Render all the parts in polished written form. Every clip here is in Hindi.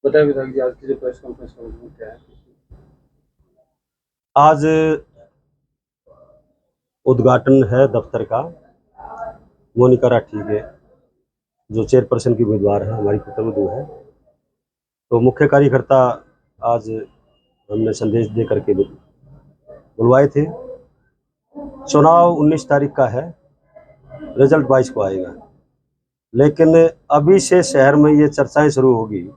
बताइए विधायक जी, आज की जो प्रेस कॉन्फ्रेंस का मजमून क्या है? आज उद्घाटन है दफ्तर का। मोनिका राठी के जो चेयरपर्सन की उम्मीदवार है, हमारी पुत्रवधू है, तो मुख्य कार्यकर्ता आज हमने संदेश दे करके बुलवाए थे। चुनाव 19 तारीख का है, रिजल्ट 22 को आएगा, लेकिन अभी से शहर में ये चर्चाएं शुरू होगी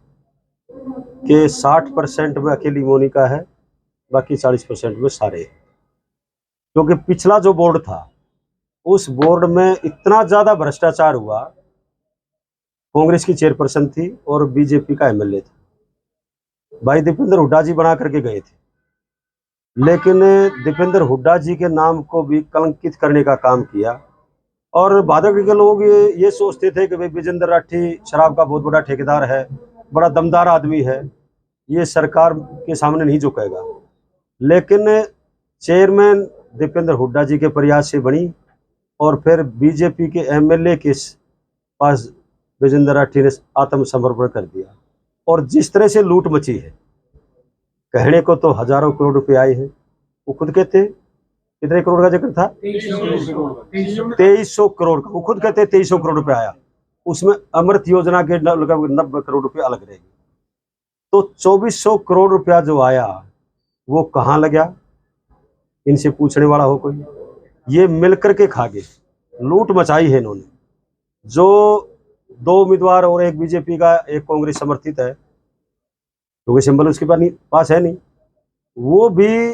कि 60% में अकेली मोनिका है, बाकी 40% में सारे। क्योंकि पिछला जो बोर्ड था उस बोर्ड में इतना ज़्यादा भ्रष्टाचार हुआ। कांग्रेस की चेयरपर्सन थी और बीजेपी का एमएलए था, भाई दीपेंद्र हुड्डा जी बना करके गए थे, लेकिन दीपेंद्र हुड्डा जी के नाम को भी कलंकित करने का काम किया। और भाजपा के लोग ये सोचते थे कि भाई विजेंद्र राठी शराब का बहुत बड़ा ठेकेदार है, बड़ा दमदार आदमी है, ये सरकार के सामने नहीं झुकेगा। लेकिन चेयरमैन दीपेंद्र हुड्डा जी के प्रयास से बनी और फिर बीजेपी के एमएलए के पास विजेंद्र राठी ने आत्मसमर्पण कर दिया। और जिस तरह से लूट मची है, कहने को तो हजारों करोड़ रुपए आए हैं, वो खुद कहते कितने करोड़ का जिक्र था? 2300 करोड़ का। वो खुद कहते 2300 करोड़ रुपए आया, उसमें अमृत योजना के लगभग 90 करोड़ रुपए अलग रहेगी। तो 2400 करोड़ रुपया जो आया वो कहाँ लगा? इनसे पूछने वाला हो कोई? ये मिलकर के खा गए, लूट मचाई है इन्होंने। जो 2 उम्मीदवार और एक बीजेपी का, एक कांग्रेस समर्थित है, क्योंकि सिंबल उसके पास है नहीं, वो भी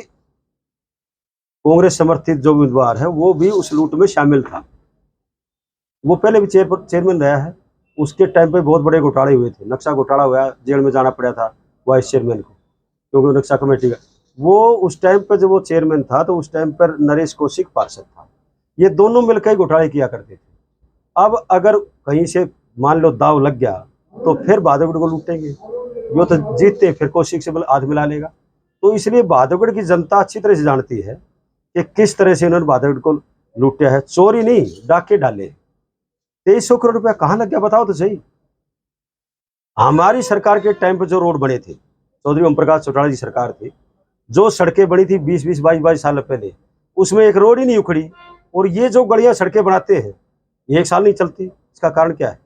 कांग्रेस समर्थित जो उम्मीदवार है वो भी उस लूट में शामिल था। वो पहले भी चेयरमैन रहा है, उसके टाइम पे बहुत बड़े घोटाले हुए थे, नक्शा घोटाला हुआ, जेल में जाना पड़ा था वाइस चेयरमैन को, क्योंकि नक्शा कमेटी का वो उस टाइम पर जब वो चेयरमैन था तो उस टाइम पर नरेश कौशिक पार्षद था। ये दोनों मिलकर घोटाले किया करते थे। अब अगर कहीं से मान लो दाव लग गया तो फिर भादवगढ़ को लूटेंगे, वो तो जीतते फिर कौशिक से हाथ मिला लेगा। तो इसलिए भादवगढ़ की जनता अच्छी तरह से जानती है कि किस तरह से इन्होंने भादवगढ़ को लूटा है। चोरी नहीं, डाके डाले। 2300 करोड़ रुपया कहाँ लग गया बताओ तो सही। हमारी सरकार के टाइम पे जो रोड बने थे, चौधरी ओम प्रकाश चौटाला जी सरकार थी, जो सड़कें बनी थी 20-20, 22-22 साल पहले, उसमें एक रोड ही नहीं उखड़ी। और ये जो गलियां सड़कें बनाते हैं ये 1 साल नहीं चलती। इसका कारण क्या है?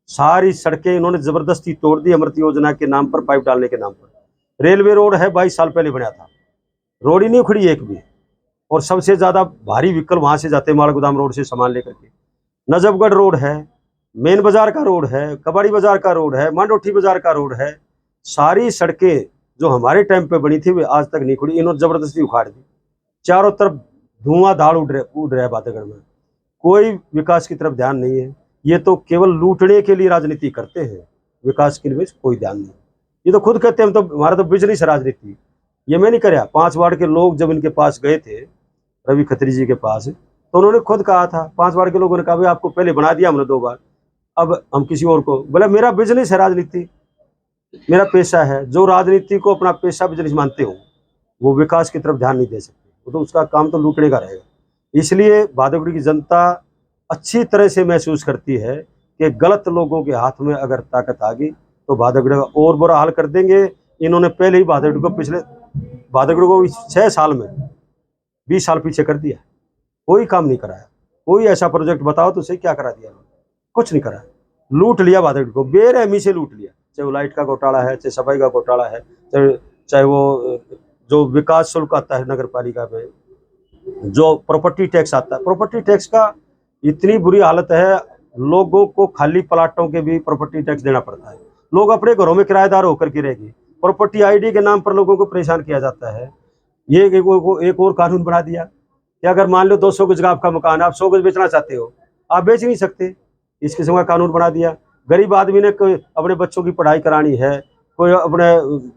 सारी सड़कें इन्होंने जबरदस्ती तोड़ दी, अमृत योजना के नाम पर, पाइप डालने के नाम पर। रेलवे रोड है 22 साल पहले बना था, रोड ही नहीं उखड़ी एक भी। और सबसे ज्यादा भारी व्हीकल वहां से जाते माल गोदाम रोड से सामान लेकर के। नजफगढ़ रोड है, मेन बाजार का रोड है, कबाड़ी बाजार का रोड है, मांडोठी बाजार का रोड है। सारी सड़कें जो हमारे टाइम पे बनी थी वे आज तक नहीं खुड़ी, इन्होंने जबरदस्ती उखाड़ दी। चारों तरफ धुआंधार उड़ रहा है बातेगढ़ में, कोई विकास की तरफ ध्यान नहीं है। ये तो केवल लूटने के लिए राजनीति करते हैं, विकास के लिए कोई ध्यान नहीं। ये तो खुद कहते हैं हम तो, हमारा तो बिजनेस है राजनीति। ये मैं नहीं कर 5 वार्ड के लोग जब इनके पास गए थे, रवि खत्री जी के पास, तो उन्होंने खुद कहा था, 5 वार्ड के लोगों ने कहा भाई आपको पहले बना दिया हमने 2 बार, अब हम किसी और को। बोला मेरा बिजनेस है राजनीति, मेरा पेशा है। जो राजनीति को अपना पेशा बिजनेस मानते हो वो विकास की तरफ ध्यान नहीं दे सकते, वो तो उसका काम तो लूटने का रहेगा। इसलिए भादवगढ़ की जनता अच्छी तरह से महसूस करती है कि गलत लोगों के हाथ में अगर ताकत आ गई तो भादवगढ़ का और बुरा हाल कर देंगे। इन्होंने पहले ही भादवगढ़ को भादवगढ़ को 6 साल में 20 साल पीछे कर दिया, कोई काम नहीं कराया। कोई ऐसा प्रोजेक्ट बताओ तो सही, क्या करा दिया? कुछ नहीं करा। लूट लिया भादवगढ़ को, बेरहमी से लूट लिया। चाहे वो लाइट का घोटाला है, चाहे सफाई का घोटाला है, चाहे वो जो विकास शुल्क आता है नगर पालिका पे, जो प्रॉपर्टी टैक्स आता है, प्रॉपर्टी टैक्स का इतनी बुरी हालत है, लोगों को खाली प्लाटों के भी प्रॉपर्टी टैक्स देना पड़ता है। लोग अपने घरों में किराएदार होकर के रहेगी, प्रॉपर्टी आईडी के नाम पर लोगों को परेशान किया जाता है। ये एक और कानून बना दिया कि अगर मान लो 200 गज का आपका मकान है, आप 100 गज बेचना चाहते हो, आप बेच नहीं सकते। इस किस्म का कानून बना दिया। गरीब आदमी ने कोई अपने बच्चों की पढ़ाई करानी है, कोई अपने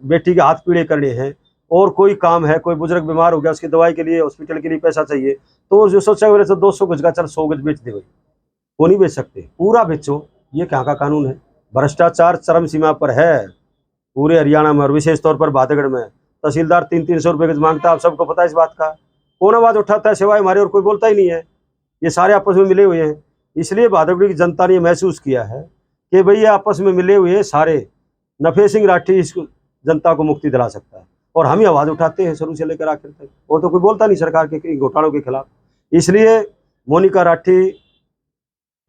बेटी के हाथ पीड़े करने हैं, और कोई काम है, कोई बुजुर्ग बीमार हो गया उसकी दवाई के लिए, हॉस्पिटल के लिए पैसा चाहिए, तो जो सोचा बोले तो 200 गज का चल 100 गज बेच दे भाई, वो नहीं बेच सकते, पूरा बेचो। ये क्या का कानून है? भ्रष्टाचार चरम सीमा पर है पूरे हरियाणा में, और विशेष तौर पर भादवगढ़ में। तहसीलदार 300-300 रुपये गज मांगता है, आप सबको पता है इस बात का। कौन आवाज उठाता है सिवाय हमारे, और कोई बोलता ही नहीं है। ये सारे आपस में मिले हुए हैं। इसलिए भादवगढ़ की जनता ने महसूस किया है कि भाई ये आपस में मिले हुए सारे नफे सिंह राठी इस जनता को मुक्ति दिला सकता है, और हम ही आवाज़ उठाते हैं शुरू से लेकर आखिर तक, और तो कोई बोलता नहीं सरकार के घोटालों के खिलाफ। इसलिए मोनिका राठी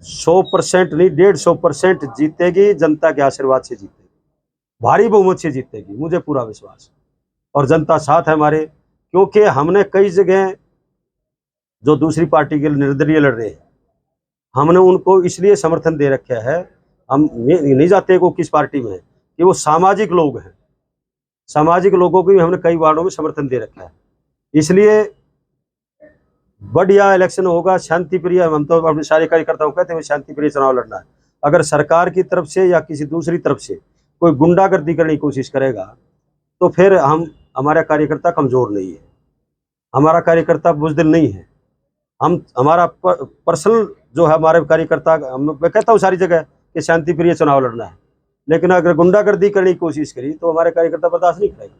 100% नहीं 150% जीतेगी, जनता के आशीर्वाद से जीतेगी, भारी बहुमत से जीतेगी, मुझे पूरा विश्वास। और जनता साथ है हमारे, क्योंकि हमने कई जगह जो दूसरी पार्टी के निर्दलीय लड़ रहे हैं, हमने उनको इसलिए समर्थन दे रखा है, हम नहीं जाते वो किस पार्टी में है, कि वो सामाजिक लोग हैं, सामाजिक लोगों को भी हमने कई वार्डों में समर्थन दे रखा है। इसलिए बढ़िया इलेक्शन होगा, शांति प्रिय। हम तो अपने सारे कार्यकर्ताओं कहते हैं शांति प्रिय चुनाव लड़ना है। अगर सरकार की तरफ से या किसी दूसरी तरफ से कोई गुंडागर्दी करने की कोशिश करेगा तो फिर हमारा कार्यकर्ता कमजोर नहीं है, हमारा कार्यकर्ता बुज़दिल नहीं है। हमारा पर्सनल जो है हमारे कार्यकर्ता, मैं कहता हूँ सारी जगह कि शांति प्रिय चुनाव लड़ना है, लेकिन अगर गुंडागर्दी करने की कोशिश करी तो हमारे कार्यकर्ता बर्दाश्त नहीं करेंगे।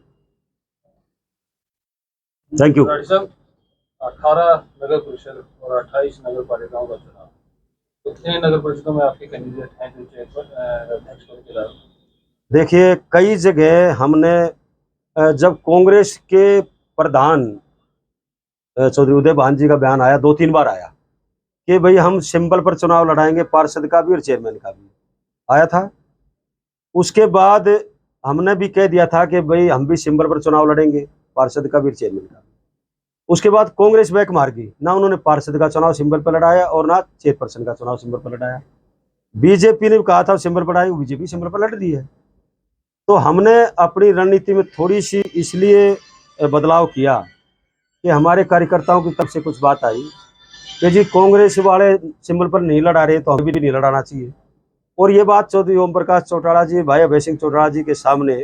Thank you. 18 नगर परिषद और 28 नगर पालिकाओं का चुनाव, कितने नगर परिषदों में आपके कैंडिडेट हैं जो अध्यक्ष पद के लिए? देखिए, कई जगह हमने जब कांग्रेस के प्रधान चौधरी उदय भान जी का बयान आया, 2-3 बार आया कि भाई हम सिंबल पर चुनाव लड़ाएंगे, पार्षद का भी और चेयरमैन का भी आया था। उसके बाद हमने भी कह दिया था कि भाई हम भी सिंबल पर चुनाव लड़ेंगे, पार्षद का भी चेयरमैन का भी। उसके बाद कांग्रेस बैक मार गई, ना उन्होंने पार्षद का चुनाव सिंबल पर लड़ाया और ना चेयरपर्सन का चुनाव सिंबल पर लड़ाया। बीजेपी ने कहा था सिंबल पर लड़ाई, बीजेपी सिंबल पर लड़ दी है। तो हमने अपनी रणनीति में थोड़ी सी इसलिए बदलाव किया कि हमारे कार्यकर्ताओं की तरफ से कुछ बात आई कि जी कांग्रेस वाले सिंबल पर नहीं लड़ा रहे तो हमें भी नहीं लड़ाना चाहिए। और ये बात चौधरी ओम प्रकाश चौटाला जी, भाई अभय सिंह चौटाला जी के सामने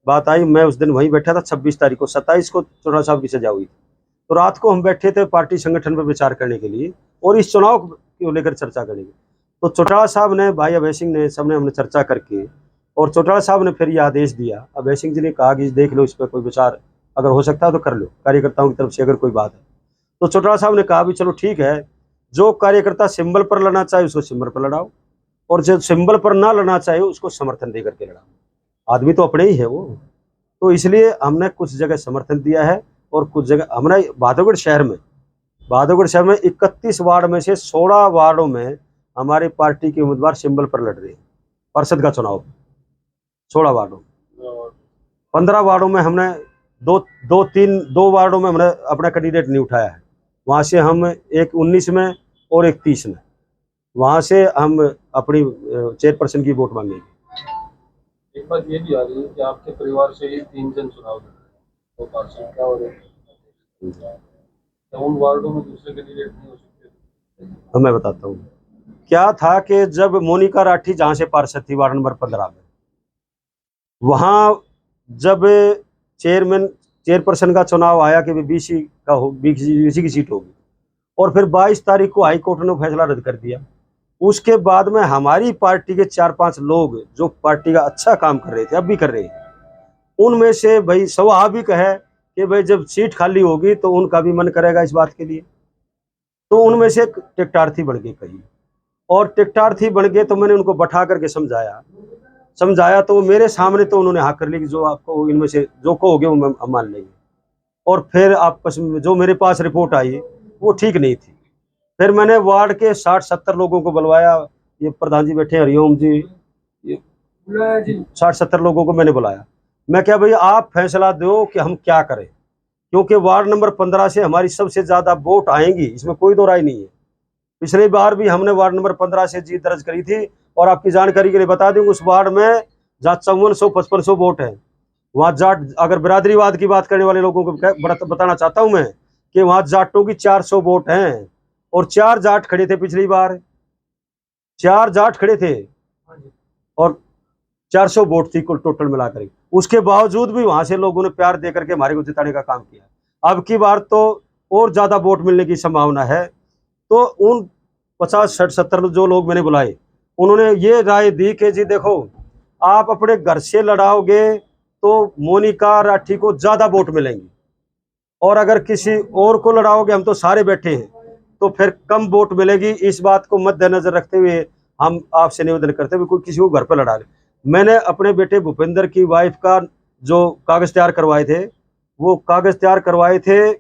बात आई। मैं उस दिन वहीं बैठा था, 26 तारीख को, 27 को चौटाला साहब की सजा हुई। तो रात को हम बैठे थे पार्टी संगठन पर विचार करने के लिए और इस चुनाव को लेकर चर्चा करेंगे। तो चौटाला साहब ने, भाई अभय सिंह ने, सबने हमने चर्चा करके, और चौटाला साहब ने फिर ये आदेश दिया। अभय सिंह जी ने कहा कि देख लो, इस पर कोई विचार अगर हो सकता है तो कर लो, कार्यकर्ताओं की तरफ से अगर कोई बात है। तो चौटाला साहब ने कहा भी चलो ठीक है, जो कार्यकर्ता सिंबल पर लड़ना चाहे उसको सिंबल पर लड़ाओ, और जो सिंबल पर ना लड़ना चाहे उसको समर्थन दे करके लड़ाओ, आदमी तो अपने ही है वो। तो इसलिए हमने कुछ जगह समर्थन दिया है और कुछ जगह हमने बहादुरगढ़ शहर में 31 वार्ड में से 16 वार्डों में हमारी पार्टी के उम्मीदवार सिंबल पर लड़ रहे हैं पार्षद का चुनाव। 16 वार्डों, 15 वार्डों में हमने दो वार्डों में हमने अपना कैंडिडेट नहीं उठाया है। वहाँ से हम एक 19 में और एक 30 में, वहाँ से हम अपनी चेयरपर्सन की वोट मांगेंगे। एक बात ये भी आ रही है कि आपके परिवार से ही 3 जन चुनाव लड़ रहे हैं, दो पार्षद का और एक, तो उन वार्डों में दूसरे कैंडिडेट नहीं हो सकते? तो मैं बताता हूँ क्या था कि जब मोनिका राठी जहाँ से पार्षद थी वार्ड नंबर 15 में, वहाँ जब चेयरपर्सन का चुनाव आया कि बीसी की सीट होगी, और फिर 22 तारीख को हाई कोर्ट ने फैसला रद्द कर दिया। उसके बाद में हमारी पार्टी के 4-5 लोग जो पार्टी का अच्छा काम कर रहे थे, अब भी कर रहे हैं, उनमें से भाई स्वाभाविक है कि भाई जब सीट खाली होगी तो उनका भी मन करेगा इस बात के लिए। तो उनमें से टिकटार्थी बन गए कहीं, और टिकटार्थी बन गए तो मैंने उनको बैठा करके समझाया तो मेरे सामने तो उन्होंने हाँ कर ली कि जो आपको इनमें से जो कहोगे वो हम मान लेंगे। और फिर आपस में जो मेरे पास रिपोर्ट आई वो ठीक नहीं थी। फिर मैंने वार्ड के 60-70 लोगों को बुलवाया, ये प्रधान जी बैठे हरिओम जी, ये 60-70 लोगों को मैंने बुलाया। मैं क्या भाई आप फैसला दो कि हम क्या करें, क्योंकि वार्ड नंबर 15 से हमारी सबसे ज़्यादा वोट आएंगी, इसमें कोई दो राय नहीं है। पिछली बार भी हमने वार्ड नंबर 15 से जीत दर्ज करी थी, और आपकी जानकारी के लिए बता दूं उस वार्ड में जहाँ 5400-5500 वोट है, वहाँ जाट, अगर बिरादरीवाद की बात करने वाले लोगों को बताना चाहता हूँ मैं कि वहाँ जाटों की 400 वोट हैं, और 4 जाट खड़े थे पिछली बार, 4 जाट खड़े थे और 400 वोट थी कुल टोटल मिलाकर। उसके बावजूद भी वहां से लोगों ने प्यार दे करके हमारे को जिताने का काम किया। अब की बार तो और ज्यादा वोट मिलने की संभावना है। तो उन 50-60-70 जो लोग मैंने बुलाए, उन्होंने ये राय दी कि जी देखो, आप अपने घर से लड़ाओगे तो मोनिका राठी को ज्यादा वोट मिलेंगे, और अगर किसी और को लड़ाओगे, हम तो सारे बैठे हैं, तो फिर कम वोट मिलेगी। इस बात को मद्देनजर रखते हुए हम आपसे निवेदन करते हुए कोई किसी को घर पर लड़ा ले। मैंने अपने बेटे भूपेंद्र की वाइफ का जो कागज तैयार करवाए थे, वो कागज तैयार करवाए थे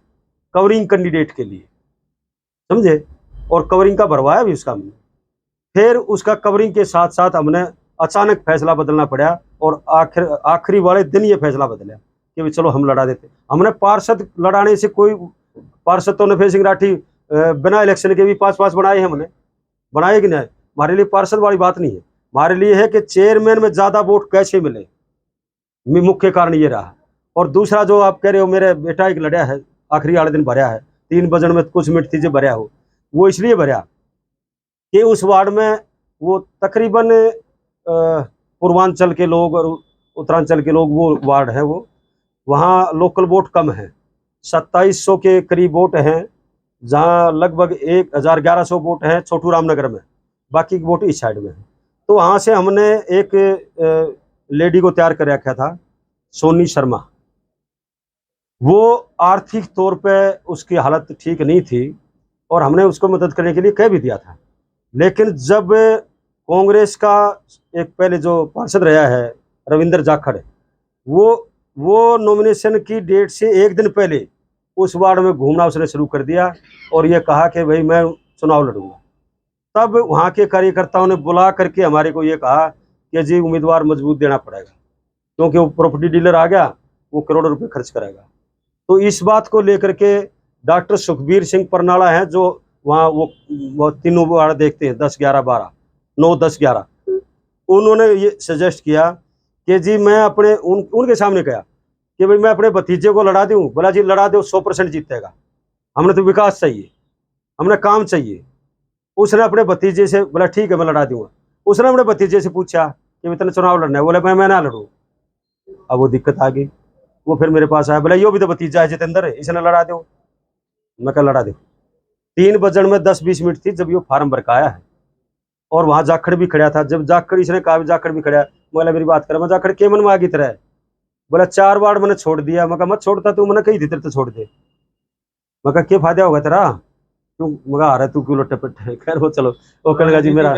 कवरिंग कैंडिडेट के लिए, समझे, और कवरिंग का भरवाया भी उसका हमने। फिर उसका कवरिंग के साथ साथ हमने अचानक फैसला बदलना पड़ा और आखिरी वाले दिन ये फैसला बदला कि चलो हम लड़ा देते। हमने पार्षद लड़ाने से कोई, पार्षद तो नफे सिंह राठी बिना इलेक्शन के भी 5-5 बनाए हैं हमने, बनाए कि नहीं। हमारे लिए पार्षद वाली बात नहीं है, हमारे लिए है कि चेयरमैन में ज्यादा वोट कैसे मिले, मुख्य कारण ये रहा। और दूसरा जो आप कह रहे हो मेरे बेटा एक लड़ा है, आखिरी वाले दिन भरया है, 3 बजन में कुछ मिनट थी जो भरया हो, वो इसलिए भरया कि उस वार्ड में वो तकरीबन पूर्वांचल के लोग और उत्तरांचल के लोग वो वार्ड है, वो वहाँ लोकल वोट कम है, 2700 के करीब वोट हैं, जहाँ लगभग 1100 वोट हैं छोटू रामनगर में, बाकी की वोट इस साइड में है। तो वहाँ से हमने एक लेडी को तैयार कर रखा था, सोनी शर्मा। वो आर्थिक तौर पे उसकी हालत ठीक नहीं थी और हमने उसको मदद करने के लिए कह भी दिया था। लेकिन जब कांग्रेस का एक पहले जो पार्षद रहा है रविंद्र जाखड़, वो नॉमिनेशन की डेट से 1 दिन पहले उस वार्ड में घूमना उसने शुरू कर दिया और ये कहा कि भाई मैं चुनाव लड़ूंगा। तब वहाँ के कार्यकर्ताओं ने बुला करके हमारे को ये कहा कि जी उम्मीदवार मजबूत देना पड़ेगा, क्योंकि वो प्रॉपर्टी डीलर आ गया, वो करोड़ों रुपए खर्च करेगा। तो इस बात को लेकर के डॉक्टर सुखबीर सिंह परनाला हैं, जो वहाँ वो तीनों वार्ड देखते हैं, 10, 11, 12, 9, 10, 11, उन्होंने ये सजेस्ट किया कि जी मैं अपने उनके सामने कहा कि भाई मैं अपने भतीजे को लड़ा दूं। बोला जी लड़ा दो, 100% जीतेगा, हमने तो विकास चाहिए, हमने काम चाहिए। उसने अपने भतीजे से बोला ठीक है मैं लड़ा दूंगा। उसने अपने भतीजे से पूछा कि इतना चुनाव लड़ना है, बोले मैं ना लड़ूँ। अब वो दिक्कत आ गई, वो फिर मेरे पास आया, बोला यो भी तो भतीजा है जितेंद्र, इसने लड़ा दो। मैं कहा लड़ा दो। 3 बजन में 10-20 मिनट थी जब ये फार्म भरकाया है और वहां जाखड़ भी खड़ा था। जब जाखड़ इसने कहा जाखड़ भी खड़ा, बोला मेरी बात कर, मैं जाखड़ के मन में आगी तरह, बोला 4 वार्ड मैंने छोड़ दिया। मैं कहा मत छोड़ता तू, मैंने कही थी तेरे तो छोड़ दे। मैं कहा क्या फायदा होगा तेरा, तू मगा आ रहा है, तू क्यों लट्टे पट्टे। खैर वो चलो, वो कहने लगा जी मेरा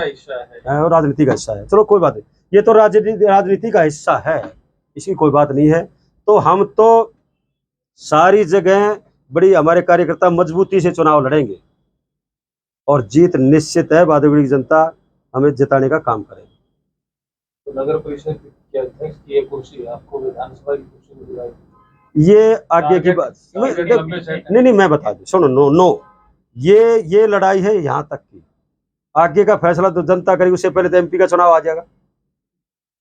राजनीति का हिस्सा है, चलो कोई बात नहीं, ये तो राजनीति का हिस्सा है, इसकी कोई बात नहीं है। तो हम तो सारी जगह बड़ी हमारे कार्यकर्ता मजबूती से चुनाव लड़ेंगे और जीत निश्चित है। भादोगढ़ी की जनता हमें जिताने का काम करेगी। तो नगर परिषद के अध्यक्ष की एक कुर्सी, आपको विधानसभा की कुर्सी मिल जाएगी, ये आगे की बात नहीं, मैं बता दूं, सुनो, नो, ये लड़ाई है यहाँ तक की, आगे का फैसला तो जनता करेगी। उससे पहले तो MP का चुनाव आ जाएगा,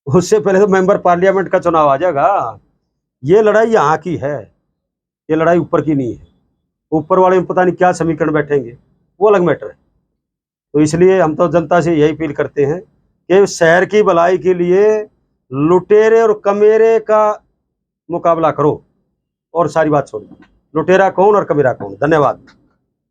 उससे पहले तो मेंबर पार्लियामेंट का चुनाव आ जाएगा। ये लड़ाई यहाँ की है, ये लड़ाई ऊपर की नहीं है। ऊपर वाले में पता नहीं क्या समीकरण बैठेंगे, वो अलग मैटर है। तो इसलिए हम तो जनता से यही अपील करते हैं कि शहर की भलाई के लिए लुटेरे और कमेरे का मुकाबला करो और सारी बात छोड़ दो। लुटेरा कौन और कमेरा कौन। धन्यवाद।